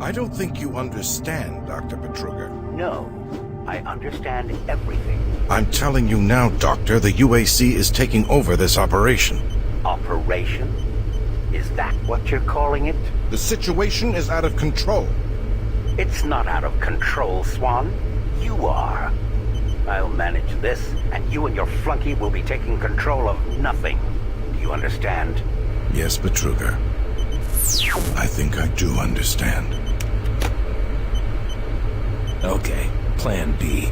I don't think you understand, Dr. Betruger. No, I understand everything. I'm telling you now, Doctor, the UAC is taking over this operation. Operation? Is that what you're calling it? The situation is out of control. It's not out of control, Swan. You are. I'll manage this, and you and your flunky will be taking control of nothing. Do you understand? Yes, Betruger. I think I do understand. Okay, Plan B.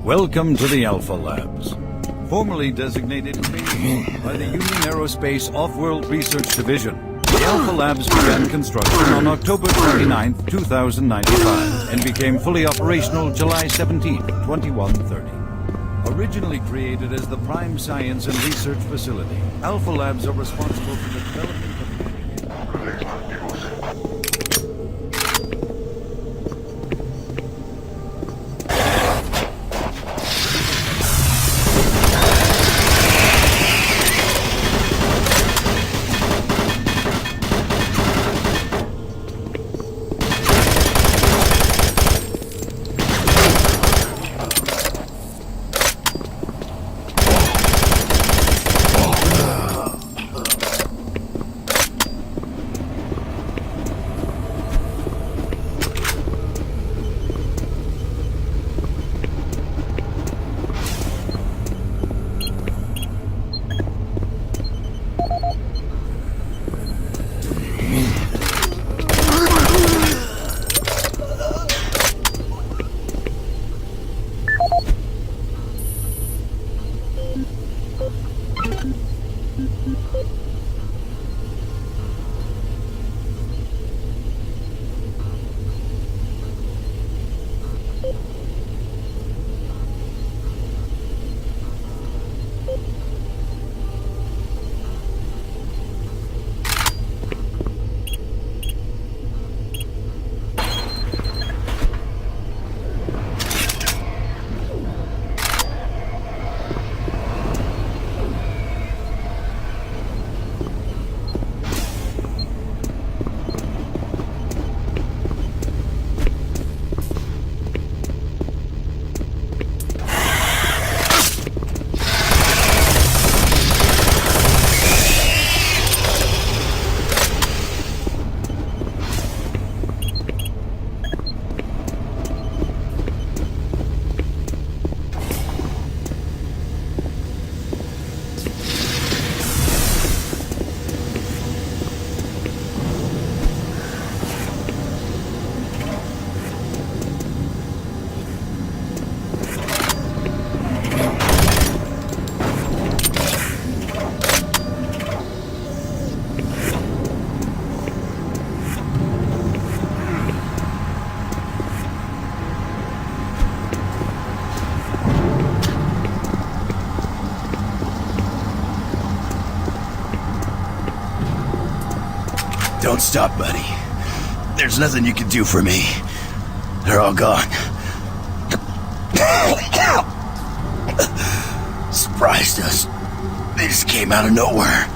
Welcome to the Alpha Labs. Formerly designated by the Union Aerospace Off-World Research Division, the Alpha Labs began construction on October 29, 2095, and became fully operational July 17, 2130. Originally created as the Prime Science and Research Facility, Alpha Labs are responsible for the development of Don't stop, buddy. There's nothing you can do for me. They're all gone. Surprised us. They just came out of nowhere.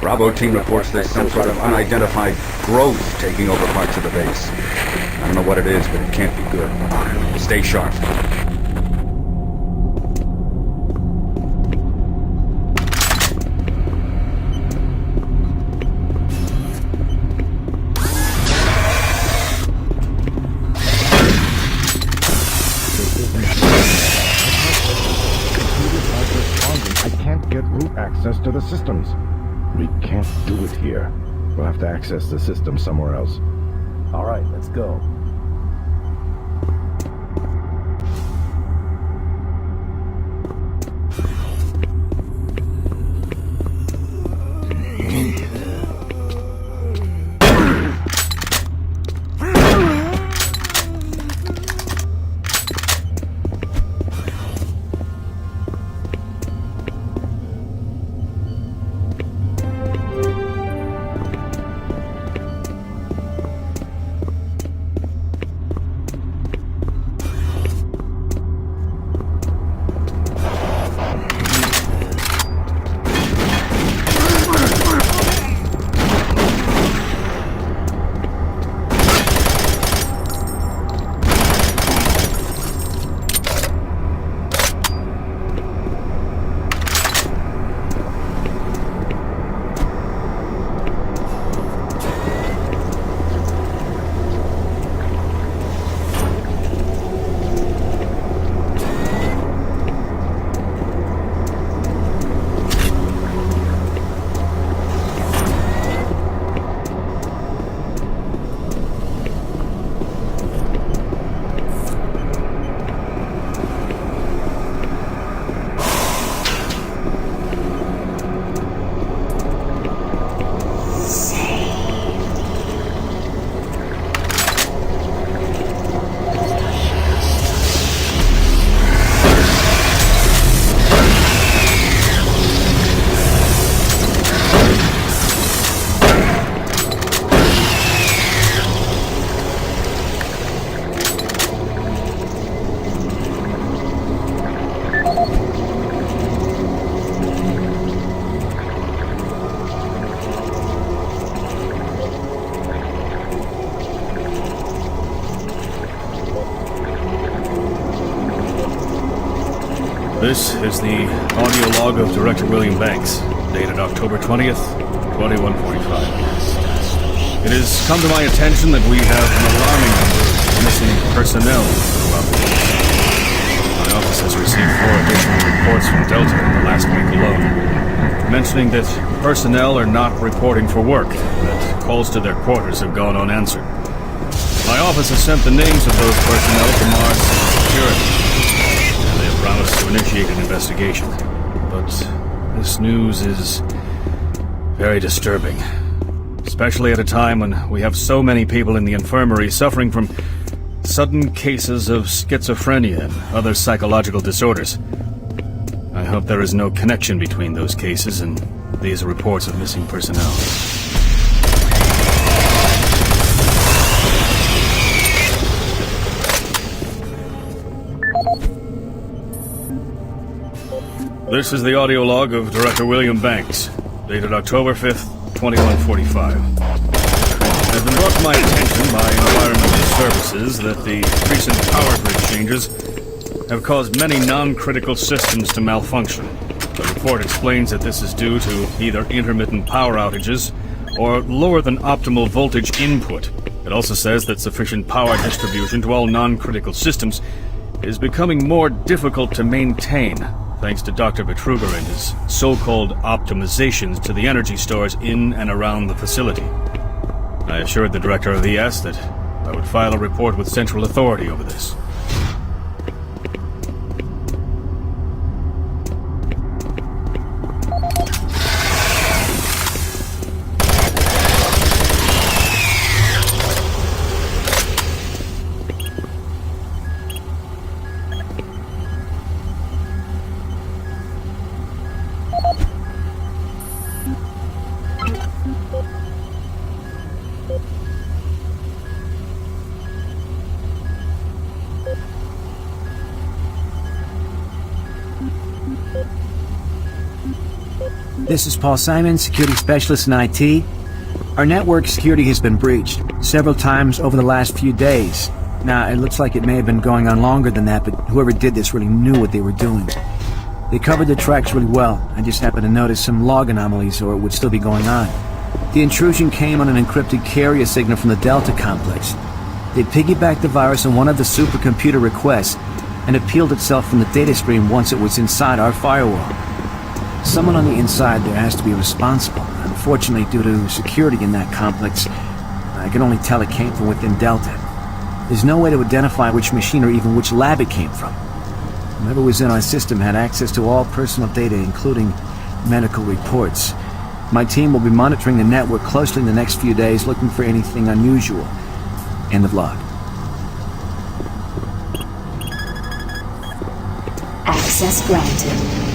Bravo team reports there's some sort of unidentified growth taking over parts of the base. I don't know what it is, but it can't be good. Stay sharp. I can't get root access to the systems. We can't do it here. We'll have to access the system somewhere else. All right, let's go. This is the audio log of Director William Banks, dated October 20th, 2145. It has come to my attention that we have an alarming number of missing personnel throughout the force. My office has received 4 additional reports from Delta in the last week alone, mentioning that personnel are not reporting for work, that calls to their quarters have gone unanswered. My office has sent the names of those personnel to Mars Security, and they have promised to initiate an investigation. But this news is very disturbing, especially at a time when we have so many people in the infirmary suffering from sudden cases of schizophrenia and other psychological disorders. I hope there is no connection between those cases and these reports of missing personnel. This is the audio log of Director William Banks, dated October 5th, 2145. It has been brought to my attention by environmental services that the recent power grid changes have caused many non-critical systems to malfunction. The report explains that this is due to either intermittent power outages or lower than optimal voltage input. It also says that sufficient power distribution to all non-critical systems is becoming more difficult to maintain, thanks to Dr. Vitruga and his so-called optimizations to the energy stores in and around the facility. I assured the director of ES that I would file a report with central authority over this. This is Paul Simon, security specialist in IT. Our network security has been breached several times over the last few days. Now, it looks like it may have been going on longer than that, but whoever did this really knew what they were doing. They covered the tracks really well. I just happened to notice some log anomalies, or it would still be going on. The intrusion came on an encrypted carrier signal from the Delta complex. They piggybacked the virus on one of the supercomputer requests, and it peeled itself from the data stream once it was inside our firewall. Someone on the inside there has to be responsible. Unfortunately, due to security in that complex, I can only tell it came from within Delta. There's no way to identify which machine or even which lab it came from. Whoever was in our system had access to all personal data, including medical reports. My team will be monitoring the network closely in the next few days, looking for anything unusual. End of log. Access granted.